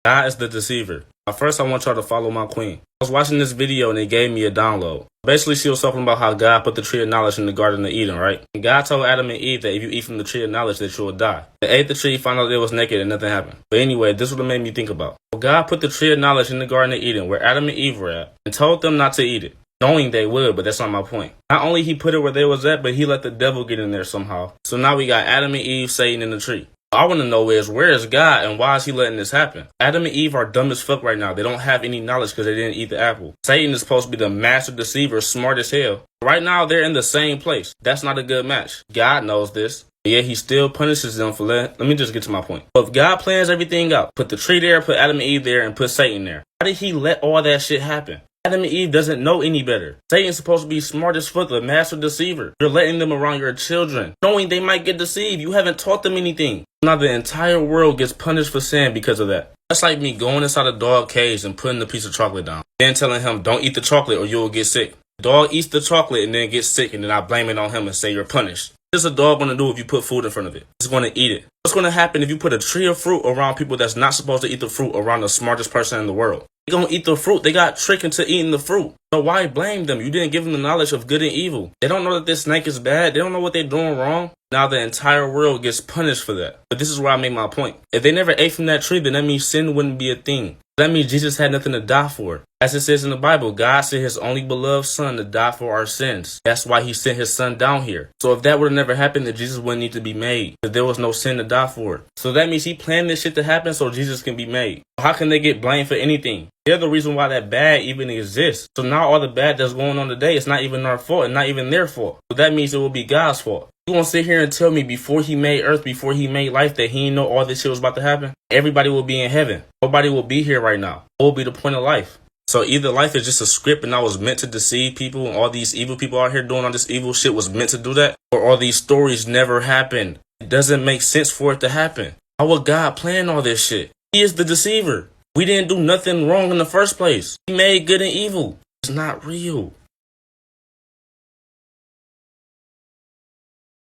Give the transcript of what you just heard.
God is the deceiver. First, I want y'all to follow my queen. I was watching this video and it gave me a download. Basically, she was talking about how God put the tree of knowledge in the Garden of Eden, right? And God told Adam and Eve that if you eat from the tree of knowledge, that you will die. They ate the tree, found out they was naked, and nothing happened. But anyway, this is what it made me think about. Well, God put the tree of knowledge in the Garden of Eden, where Adam and Eve were at, and told them not to eat it, knowing they would, but that's not my point. Not only he put it where they was at, but he let the devil get in there somehow. So now we got Adam and Eve, Satan in the tree. I want to know is, where is God and why is he letting this happen? Adam and Eve are dumb as fuck right now. They don't have any knowledge because they didn't eat the apple. Satan is supposed to be the master deceiver, smart as hell. Right now, they're in the same place. That's not a good match. God knows this. But yet he still punishes them for let me just get to my point. But if God plans everything out, put the tree there, put Adam and Eve there, and put Satan there, how did he let all that shit happen? Adam and Eve doesn't know any better. Satan's supposed to be smart as fuck, the master deceiver. You're letting them around your children, knowing they might get deceived. You haven't taught them anything. Now the entire world gets punished for sin because of that. That's like me going inside a dog cage and putting a piece of chocolate down, then telling him, don't eat the chocolate or you'll get sick. The dog eats the chocolate and then gets sick, and then I blame it on him and say you're punished. What's a dog going to do if you put food in front of it? It's going to eat it. What's going to happen if you put a tree of fruit around people that's not supposed to eat the fruit around the smartest person in the world? They're going to eat the fruit. They got tricked into eating the fruit. So why blame them? You didn't give them the knowledge of good and evil. They don't know that this snake is bad. They don't know what they're doing wrong. Now the entire world gets punished for that. But this is where I make my point. If they never ate from that tree, then that means sin wouldn't be a thing. That means Jesus had nothing to die for. As it says in the Bible, God sent his only beloved son to die for our sins. That's why he sent his son down here. So if that would have never happened, then Jesus wouldn't need to be made, because there was no sin to die for. So that means he planned this shit to happen so Jesus can be made. How can they get blamed for anything? They're the reason why that bad even exists. So now all the bad that's going on today, it's not even our fault and not even their fault. So that means it will be God's fault. You won't sit here and tell me before he made earth, before he made life, that he didn't know all this shit was about to happen? Everybody will be in heaven. Nobody will be here right now. What will be the point of life? So either life is just a script and I was meant to deceive people, and all these evil people out here doing all this evil shit was meant to do that, or all these stories never happened. It doesn't make sense for it to happen. How would God plan all this shit? He is the deceiver. We didn't do nothing wrong in the first place. He made good and evil. It's not real.